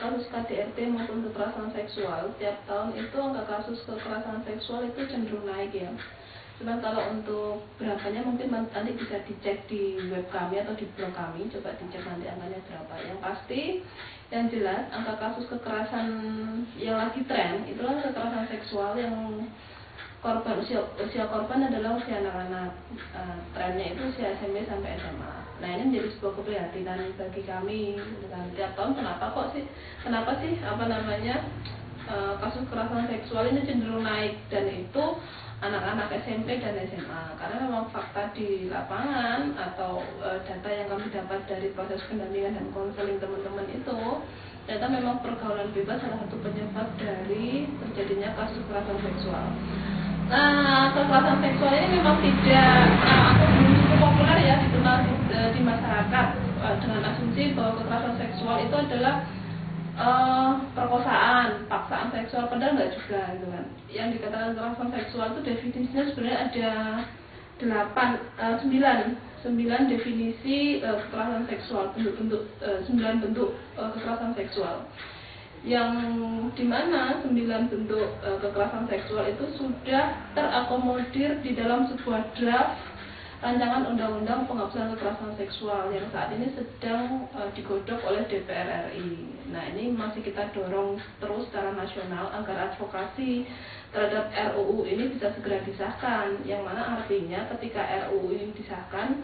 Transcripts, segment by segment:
kasus KDRT maupun kekerasan seksual, tiap tahun itu angka kasus kekerasan seksual itu cenderung naik ya. Cuman kalau untuk berapanya mungkin nanti bisa dicek di web kami atau di blog kami, coba dicek nanti angkanya berapa. Yang pasti, yang jelas angka kasus kekerasan yang lagi tren itulah kekerasan seksual yang korban usia korban adalah usia anak-anak. Trennya itu usia SMP sampai SMA. Nah, ini menjadi sebuah keprihatinan bagi kami. Dengan tiap tahun kenapa sih kasus kekerasan seksual ini cenderung naik, dan itu anak-anak SMP dan SMA, karena memang fakta di lapangan atau data yang kami dapat dari proses pendampingan dan konseling teman-teman itu, ternyata memang pergaulan bebas salah satu penyebab dari terjadinya kasus kekerasan seksual. Nah, kekerasan seksual ini memang tidak cukup populer ya dikenal di masyarakat, dengan asumsi bahwa kekerasan seksual itu adalah perkosaan, paksaan seksual, padahal enggak juga gitu kan. Yang dikatakan kekerasan seksual itu definisinya sebenarnya ada 9 definisi kekerasan seksual, 9 bentuk kekerasan seksual, yang dimana 9 bentuk kekerasan seksual itu sudah terakomodir di dalam sebuah draft rancangan undang-undang penghapusan kekerasan seksual yang saat ini sedang digodok oleh DPR RI. Nah, ini masih kita dorong terus secara nasional agar advokasi terhadap RUU ini bisa segera disahkan, yang mana artinya ketika RUU ini disahkan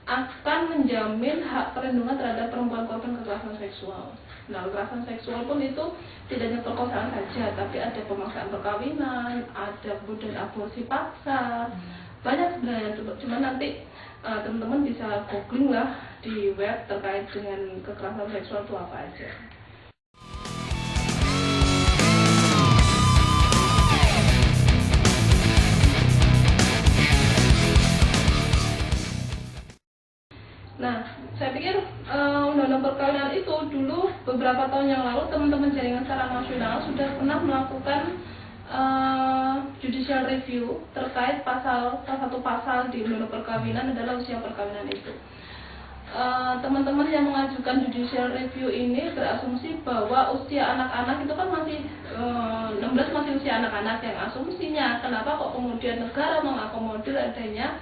akan menjamin hak perlindungan terhadap perempuan korban kekerasan seksual. Nah, kekerasan seksual pun itu tidak hanya perkosaan saja, tapi ada pemaksaan perkawinan, ada kemudian aborsi paksa, banyak sebenarnya. Cuma nanti teman-teman bisa googling lah di web terkait dengan kekerasan seksual itu apa aja. Nah, saya pikir undang-undang perkawinan itu dulu beberapa tahun yang lalu teman-teman jaringan secara nasional sudah pernah melakukan judicial review terkait salah satu pasal di undang-undang perkawinan adalah usia perkawinan itu. Teman-teman yang mengajukan judicial review ini berasumsi bahwa usia anak-anak itu kan masih 16 masih usia anak-anak, yang asumsinya kenapa kok kemudian negara mengakomodir adanya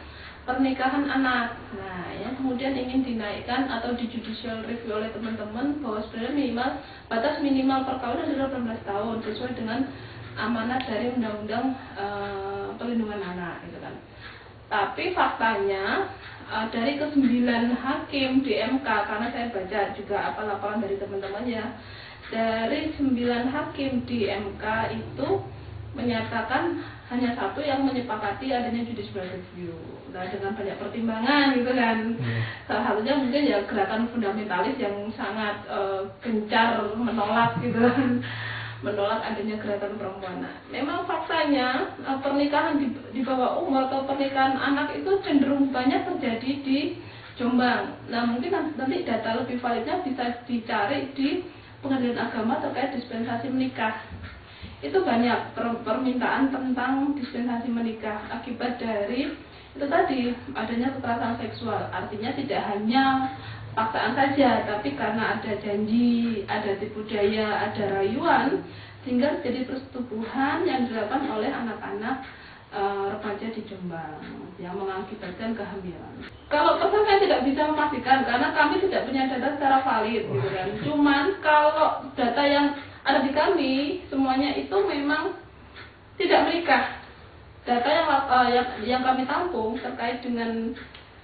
pernikahan anak. Nah, yang kemudian ingin dinaikkan atau di judicial review oleh teman-teman bahwa sebenarnya batas minimal perkawinan adalah 18 tahun sesuai dengan amanat dari Undang-Undang Perlindungan Anak gitu kan. Tapi faktanya dari ke-9 hakim di MK, karena saya baca juga laporan dari teman-temannya, dari 9 hakim di MK itu menyatakan hanya satu yang menyepakati adanya judicial review. Nah, dengan banyak pertimbangan gitu kan. Salah satunya mungkin ya gerakan fundamentalis yang sangat gencar menolak gitu kan, menolak adanya gerakan perempuan. Nah, memang faktanya pernikahan di bawah umur atau pernikahan anak itu cenderung banyak terjadi di Jombang. Nah, mungkin nanti data lebih validnya bisa dicari di Pengadilan Agama terkait dispensasi menikah. Itu banyak permintaan tentang dispensasi menikah akibat dari itu tadi adanya kekerasan seksual. Artinya tidak hanya paksaan saja, tapi karena ada janji, ada tipu daya, ada rayuan, sehingga jadi persetubuhan yang dilakukan oleh anak-anak remaja di Jombang yang mengakibatkan kehamilan. Kalau pesan saya tidak bisa memastikan karena kami tidak punya data secara valid gitu kan. Cuman kalau data yang ada di kami semuanya itu memang tidak menikah. Data yang kami tampung terkait dengan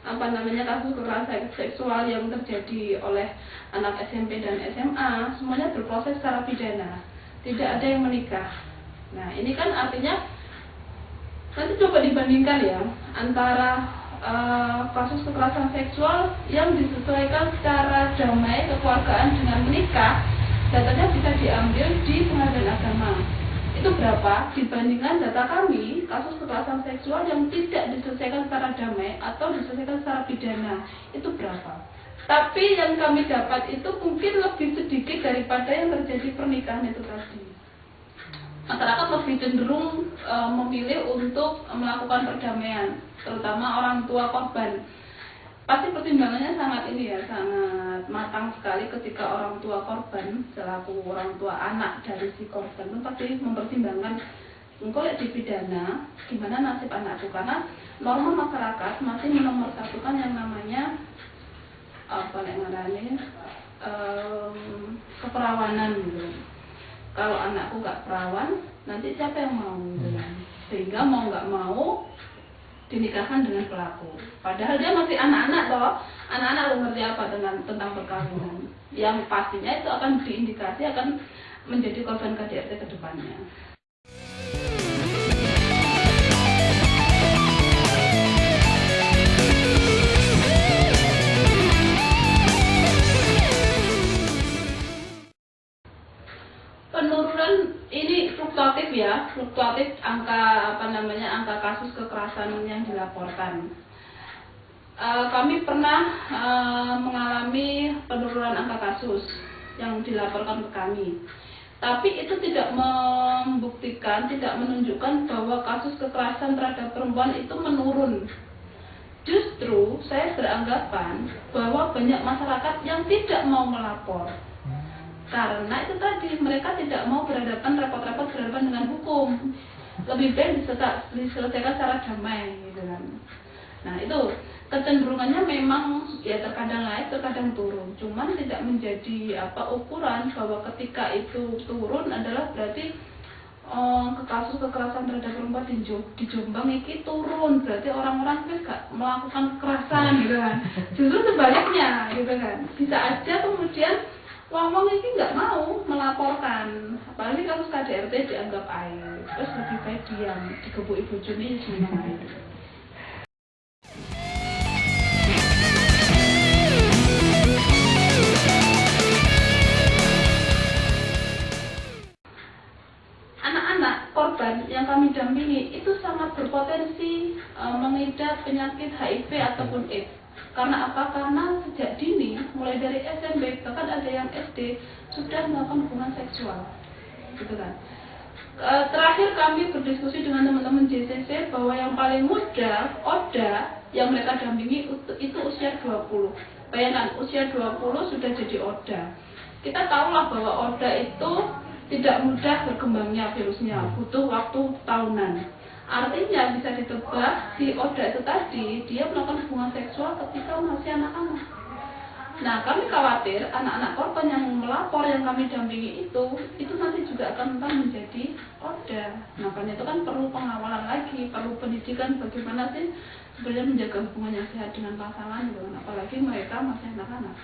kasus kekerasan seksual yang terjadi oleh anak SMP dan SMA semuanya berproses secara pidana, tidak ada yang menikah. Nah, ini kan artinya nanti coba dibandingkan ya antara kasus kekerasan seksual yang disesuaikan secara damai kekeluargaan dengan menikah, datanya bisa diambil di Pengadilan Agama. Itu berapa dibandingkan data kami kasus kekerasan seksual yang tidak diselesaikan secara damai atau diselesaikan secara pidana, itu berapa. Tapi yang kami dapat itu mungkin lebih sedikit daripada yang terjadi pernikahan itu tadi. Masyarakat lebih cenderung memilih untuk melakukan perdamaian, terutama orang tua korban. pasti pertimbangannya sangat sangat matang sekali ketika orang tua korban selaku orang tua anak dari si korban itu pasti mempertimbangkan engkau dipidana gimana nasib anakku, karena norma masyarakat masih menomorsatukan yang namanya keperawanan gitu. Kalau anakku nggak perawan, nanti siapa yang mau gitu kan? Sehingga mau nggak mau dinikahkan dengan pelaku. Padahal dia masih anak-anak toh, anak-anak belum ngerti apa tentang perkawinan. Yang pastinya itu akan diindikasi akan menjadi korban KDRT ke depannya. Penurunan ini fluktuatif angka kasus kekerasan yang dilaporkan. Kami pernah mengalami penurunan angka kasus yang dilaporkan ke kami. Tapi itu tidak membuktikan, tidak menunjukkan bahwa kasus kekerasan terhadap perempuan itu menurun. Justru saya beranggapan bahwa banyak masyarakat yang tidak mau melapor. Karena itu tadi, mereka tidak mau repot-repot berhadapan dengan hukum. Lebih baik diselesaikan secara damai gitu kan. Nah itu kecenderungannya memang ya terkadang naik, terkadang turun. Cuman tidak menjadi ukuran bahwa ketika itu turun adalah berarti kasus kekerasan terhadap perempuan di Jombang ini turun, berarti orang-orang itu gak melakukan kekerasan gitu kan. Justru sebaliknya gitu kan. Bisa aja kemudian wong ini nggak mau melaporkan, apalagi kasus KDRT dianggap aib, terus lebih baik diam, digebuk ibu Juni semua aib. Anak-anak korban yang kami dampingi itu sangat berpotensi mengidap penyakit HIV ataupun AIDS. Karena apa? Karena sejak dini, mulai dari SMP, bahkan ada yang SD, sudah melakukan hubungan seksual, gitu kan. Terakhir kami berdiskusi dengan teman-teman JCC bahwa yang paling muda, ODA, yang mereka dampingi itu usia 20. Bayangkan, usia 20 sudah jadi ODA. Kita tahulah bahwa ODA itu tidak mudah berkembangnya virusnya, butuh waktu tahunan. Artinya bisa ditebak si ODA itu tadi dia melakukan hubungan seksual ketika masih anak-anak. Nah kami khawatir anak-anak korban yang melapor yang kami dampingi itu nanti juga akan menjadi ODA. Nah karena itu kan perlu pengawalan lagi, perlu pendidikan bagaimana sih sebenarnya menjaga hubungan yang sehat dengan pasangan, apalagi mereka masih anak-anak.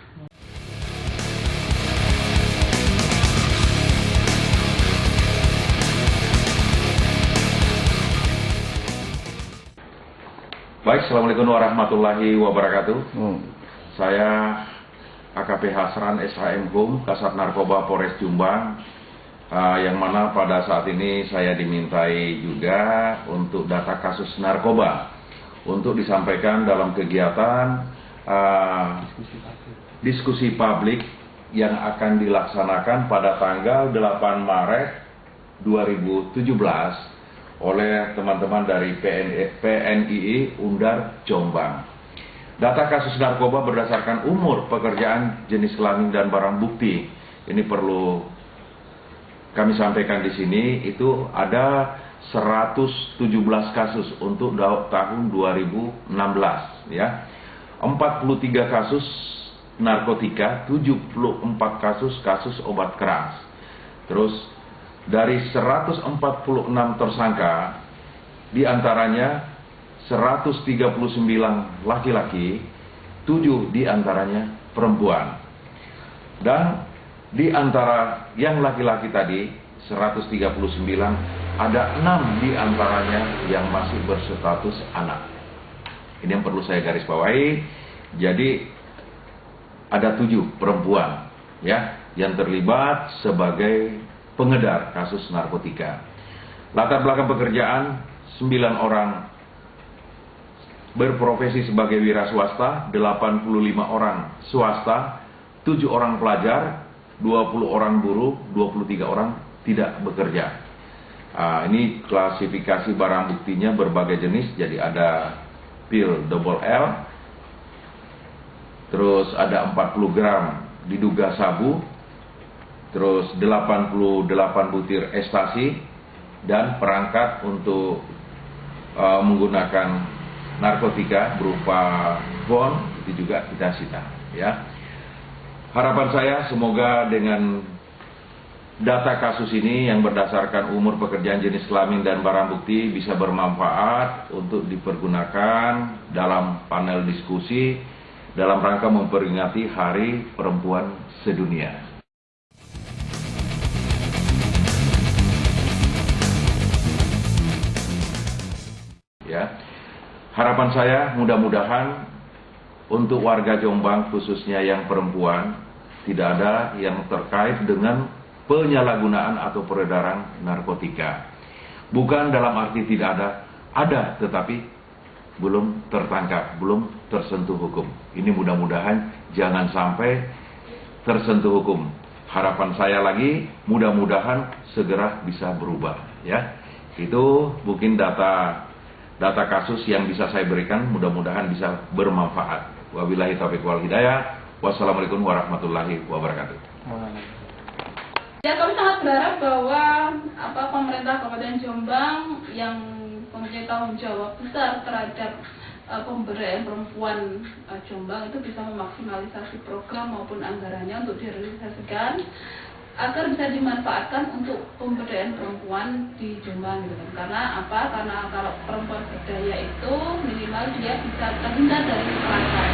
Baik, Assalamualaikum warahmatullahi wabarakatuh. Saya AKP Hasran SHM Hum, Kasat Narkoba Polres Jombang, yang mana pada saat ini saya dimintai juga untuk data kasus narkoba untuk disampaikan dalam kegiatan diskusi publik yang akan dilaksanakan pada tanggal 8 Maret 2017 oleh teman-teman dari PNII Undar Jombang. Data kasus narkoba berdasarkan umur, pekerjaan, jenis kelamin dan barang bukti. Ini perlu kami sampaikan di sini, itu ada 117 kasus untuk tahun 2016 ya. 43 kasus narkotika, 74 kasus obat keras. Terus dari 146 tersangka, diantaranya 139 laki-laki, 7 diantaranya perempuan. Dan di antara yang laki-laki tadi, 139, ada 6 diantaranya yang masih berstatus anak. Ini yang perlu saya garis bawahi. Jadi ada 7 perempuan ya yang terlibat sebagai pengedar kasus narkotika. Latar belakang pekerjaan 9 orang berprofesi sebagai wira swasta, 85 orang swasta, 7 orang pelajar, 20 orang buruh, 23 orang tidak bekerja. Ini klasifikasi barang buktinya berbagai jenis, jadi ada pil double L, terus ada 40 gram diduga sabu, terus 88 butir ekstasi, dan perangkat untuk menggunakan narkotika berupa bon, itu juga kita sita, ya. Harapan saya semoga dengan data kasus ini yang berdasarkan umur pekerjaan, jenis kelamin, dan barang bukti bisa bermanfaat untuk dipergunakan dalam panel diskusi dalam rangka memperingati Hari Perempuan Sedunia. Ya, harapan saya mudah-mudahan untuk warga Jombang khususnya yang perempuan tidak ada yang terkait dengan penyalahgunaan atau peredaran narkotika. Bukan dalam arti tidak ada tetapi belum tertangkap, belum tersentuh hukum. Ini mudah-mudahan jangan sampai tersentuh hukum. Harapan saya lagi mudah-mudahan segera bisa berubah, ya. Itu mungkin data kasus yang bisa saya berikan, mudah-mudahan bisa bermanfaat. Wabillahi taufiq wal hidayah. Wassalamualaikum warahmatullahi wabarakatuh. Ya, kami sangat berharap bahwa pemerintah Kabupaten Jombang yang mempunyai tanggung jawab besar terhadap pemberdayaan perempuan Jombang itu bisa memaksimalisasi program maupun anggarannya untuk direalisasikan agar bisa dimanfaatkan untuk pemberdayaan perempuan di Jombang gitu kan. Karena kalau perempuan berdaya itu minimal dia bisa terhindar dari kekerasan.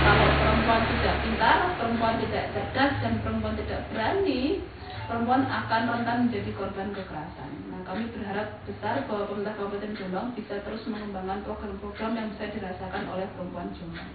Kalau perempuan tidak pintar, perempuan tidak cerdas, dan perempuan tidak berani, perempuan akan rentan menjadi korban kekerasan. Nah, kami berharap besar bahwa pemerintah Kabupaten Jombang bisa terus mengembangkan program-program yang bisa dirasakan oleh perempuan Jombang.